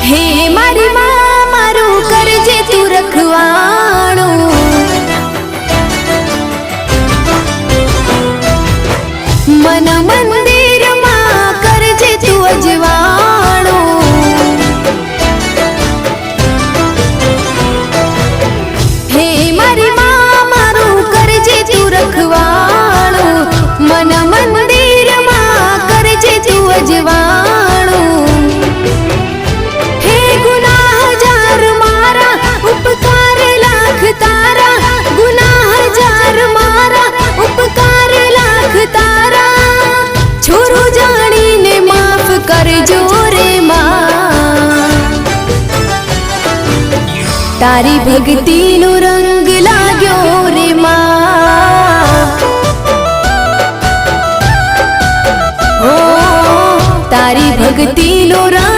હે મારી માં મારું કરજે તું રખવાણું, મન મંદિરમાં કરજે તું અજવાણું, હે મારી માં મારું કરજે તું રખવાણું, મન મંદિરમાં કરજે તું અજવાણું, હે ગુનાહ હજાર મારા ઉપકાર લાખ તારા, ગુનાહ હજાર મારા ઉપકાર લાખ તારા, છોરું જાણીને માફ કરજો રે માં, તારી ભક્તિનો રંગ લાગ્યો રે માં, ઓ તારી ભક્તિનો રંગ